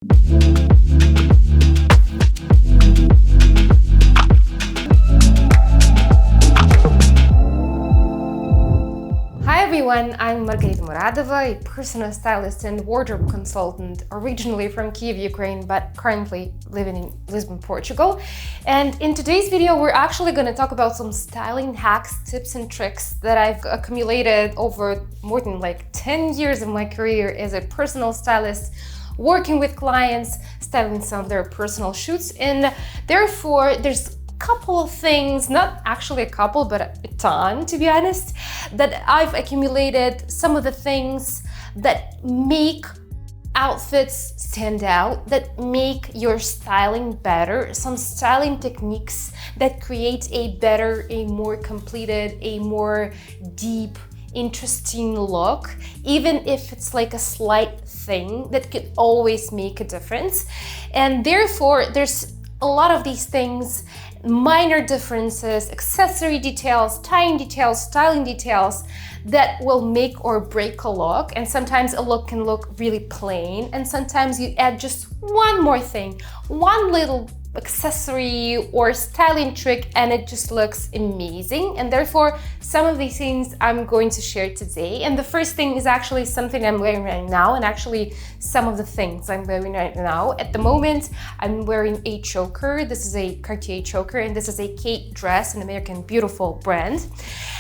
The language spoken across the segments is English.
Hi everyone, I'm Margarita Muradova, a personal stylist and wardrobe consultant, originally from Kyiv, Ukraine, but currently living in Lisbon, Portugal. And in today's video, we're actually going to talk about some styling hacks, tips and tricks that I've accumulated over more than 10 years of my career as a personal stylist, working with clients, styling some of their personal shoots. And therefore, there's couple of things, not actually a couple, but a ton, to be honest, that I've accumulated, some of the things that make outfits stand out, that make your styling better, some styling techniques that create a better, a more completed, a more deep, interesting look, even if it's like a slight thing that could always make a difference. And therefore, there's a lot of these things, minor differences, accessory details, tying details, styling details that will make or break a look. And sometimes a look can look really plain, and sometimes you add just one more thing, one little accessory or styling trick, and it just looks amazing. And therefore, some of these things I'm going to share today. And the first thing is actually something I'm wearing right now, and actually some of the things I'm wearing right now. At the moment, I'm wearing a choker. This is a Cartier choker, and this is a Kate dress, an American beautiful brand.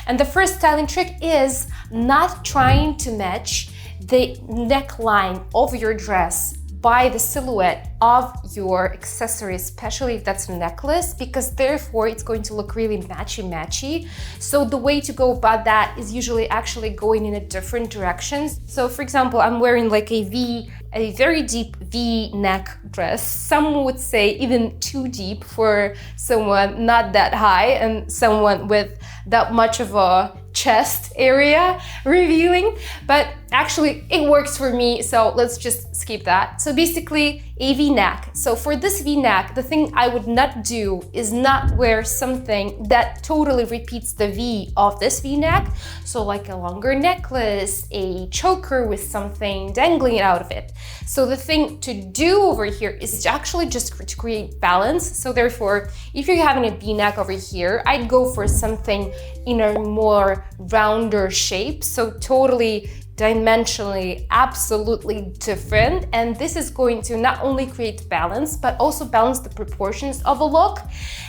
And the first styling trick is not trying to match the neckline of your dress by the silhouette of your accessory, especially if that's a necklace, because therefore it's going to look really matchy. So the way to go about that is usually actually going in a different directions. So for example, I'm wearing a very deep V neck dress. Some would say even too deep for someone not that high and someone with that much of a chest area revealing, but actually it works for me, so let's just skip that. So basically a V-neck. So for this V-neck, the thing I would not do is not wear something that totally repeats the V of this V-neck. So like a longer necklace, a choker with something dangling out of it. So the thing to do over here is actually just to create balance. So therefore, if you're having a V-neck over here, I'd go for something in a more rounder shape. So totally dimensionally absolutely different, and this is going to not only create balance but also balance the proportions of a look,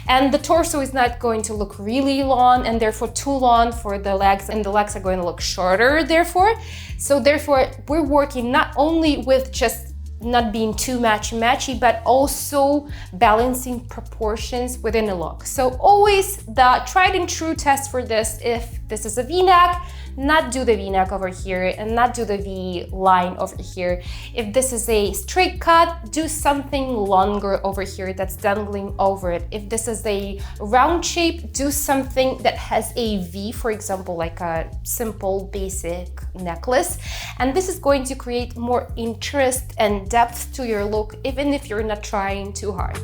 and the torso is not going to look really long and therefore too long for the legs, and the legs are going to look shorter therefore. So therefore we're working not only with just not being too matchy, but also balancing proportions within a look. So always the tried and true test for this: if this is a V-neck, not do the V-neck over here and not do the V line over here. If this is a straight cut, do something longer over here that's dangling over it. If this is a round shape, do something that has a V, for example, like a simple basic necklace. And this is going to create more interest and depth to your look, even if you're not trying too hard.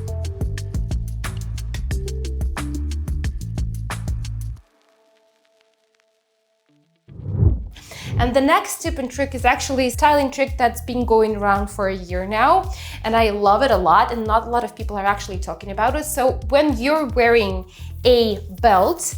And the next tip and trick is actually a styling trick that's been going around for a year now, and I love it a lot, and not a lot of people are actually talking about it. So when you're wearing a belt,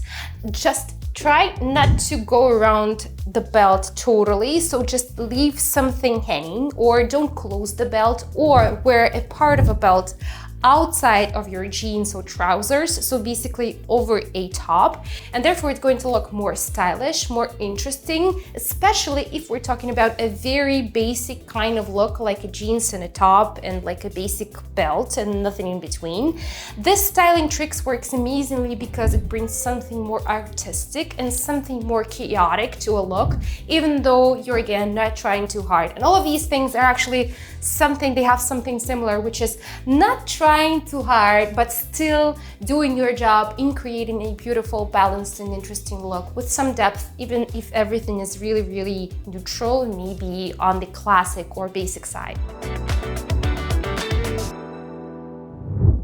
just try not to go around the belt totally. So just leave something hanging, or don't close the belt, or wear a part of a belt outside of your jeans or trousers, so basically over a top, and therefore it's going to look more stylish, more interesting, especially if we're talking about a very basic kind of look, like a jeans and a top and like a basic belt and nothing in between. This styling tricks works amazingly because it brings something more artistic and something more chaotic to a look, even though you're again not trying too hard. And all of these things are actually they have something similar, which is not trying too hard, but still doing your job in creating a beautiful, balanced, and interesting look with some depth, even if everything is really, really neutral, maybe on the classic or basic side.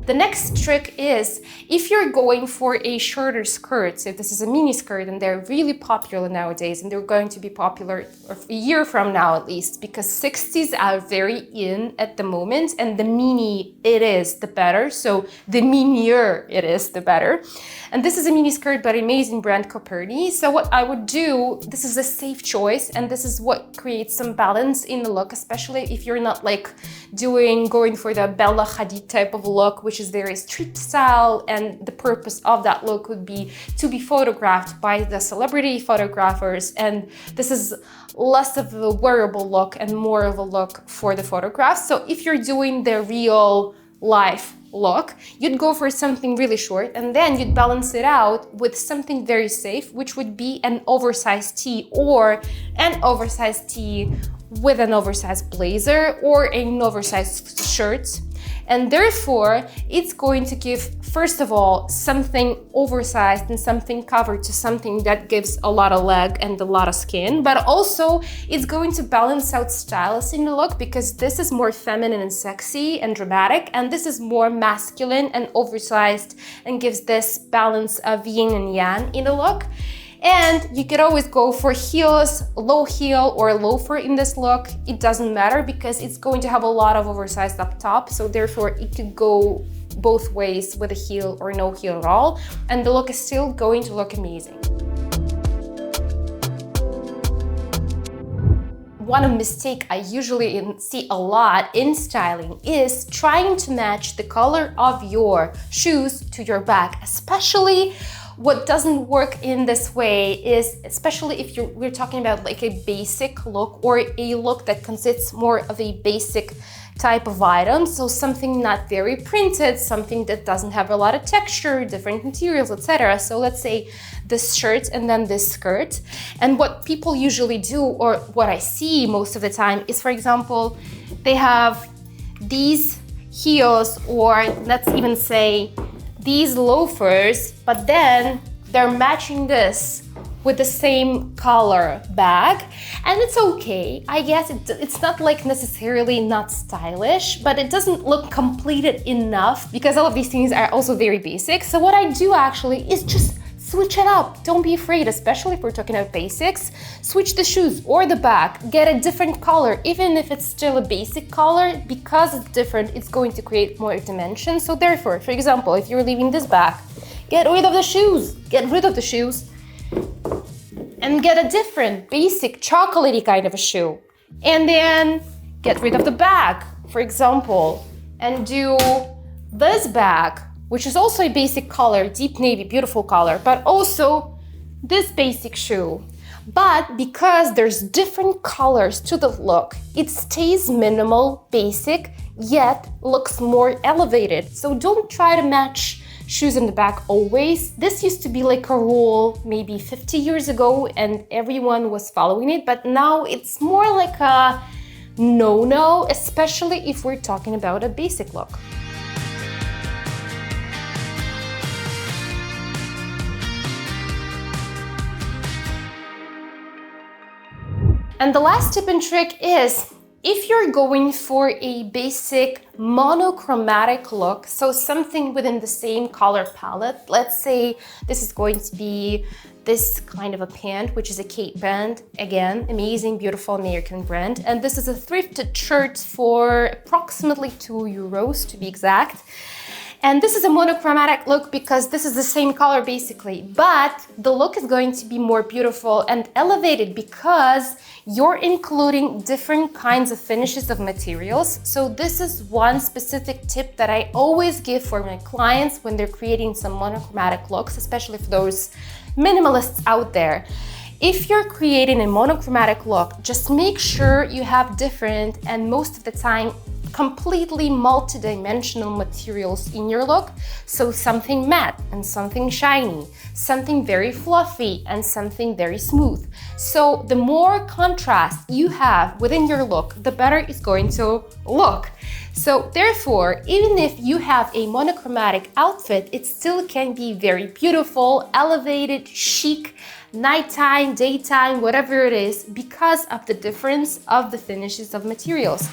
The next trick is, if you're going for a shorter skirt, so this is a mini skirt and they're really popular nowadays and they're going to be popular a year from now at least, because 60s are very in at the moment, and the mini it is, the better. So the minier it is, the better. And this is a mini skirt by amazing brand Coperni. So what I would do, this is a safe choice and this is what creates some balance in the look, especially if you're not like going for the Bella Hadid type of look, which is very street style, and the purpose of that look would be to be photographed by the celebrity photographers, and this is less of a wearable look and more of a look for the photographs. So if you're doing the real life look, you'd go for something really short and then you'd balance it out with something very safe, which would be an oversized tee, or an oversized tee with an oversized blazer or an oversized shirt. And therefore, it's going to give, first of all, something oversized and something covered to something that gives a lot of leg and a lot of skin, but also it's going to balance out styles in the look, because this is more feminine and sexy and dramatic, and this is more masculine and oversized and gives this balance of yin and yang in the look. And you could always go for heels, low heel or loafer in this look. It doesn't matter because it's going to have a lot of oversized up top. So therefore it could go both ways with a heel or no heel at all. And the look is still going to look amazing. One mistake I usually see a lot in styling is trying to match the color of your shoes to your bag, especially. What doesn't work in this way is, especially if we're talking about like a basic look or a look that consists more of a basic type of item, so something not very printed, something that doesn't have a lot of texture, different materials, etc. So let's say this shirt and then this skirt. And what people usually do, or what I see most of the time, is, for example, they have these heels, or let's even say these loafers, but then they're matching this with the same color bag, and it's okay. I guess it's not like necessarily not stylish, but it doesn't look completed enough because all of these things are also very basic. So what I do actually is just switch it up. Don't be afraid, especially if we're talking about basics. Switch the shoes or the bag, get a different color, even if it's still a basic color, because it's different, it's going to create more dimension. So therefore, for example, if you're leaving this bag, get rid of the shoes, and get a different basic chocolatey kind of a shoe. And then get rid of the bag, for example, and do this bag, which is also a basic color, deep navy, beautiful color, but also this basic shoe. But because there's different colors to the look, it stays minimal, basic, yet looks more elevated. So don't try to match shoes in the back always. This used to be like a rule maybe 50 years ago and everyone was following it, but now it's more like a no-no, especially if we're talking about a basic look. And the last tip and trick is, if you're going for a basic monochromatic look, so something within the same color palette, let's say this is going to be this kind of a pant, which is a Kate band, again, amazing, beautiful American brand. And this is a thrifted shirt for approximately €2 to be exact. And this is a monochromatic look because this is the same color basically, but the look is going to be more beautiful and elevated because you're including different kinds of finishes of materials. So this is one specific tip that I always give for my clients when they're creating some monochromatic looks, especially for those minimalists out there. If you're creating a monochromatic look, just make sure you have different, and most of the time, completely multi-dimensional materials in your look. So something matte and something shiny, something very fluffy and something very smooth. So the more contrast you have within your look, the better it's going to look. So therefore, even if you have a monochromatic outfit, it still can be very beautiful, elevated, chic, nighttime, daytime, whatever it is, because of the difference of the finishes of materials.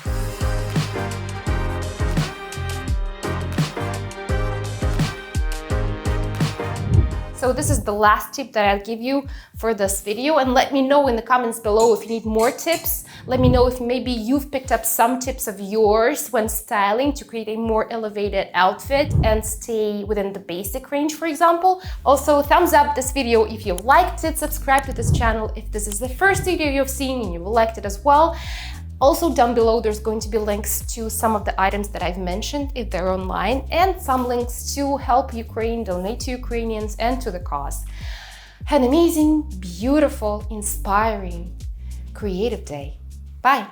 So this is the last tip that I'll give you for this video, and let me know in the comments below if you need more tips. Let me know if maybe you've picked up some tips of yours when styling to create a more elevated outfit and stay within the basic range, for example. Also, thumbs up this video if you liked it, subscribe to this channel if this is the first video you've seen and you liked it as well. Also, down below, there's going to be links to some of the items that I've mentioned if they're online, and some links to help Ukraine, donate to Ukrainians and to the cause. Have an amazing, beautiful, inspiring, creative day. Bye.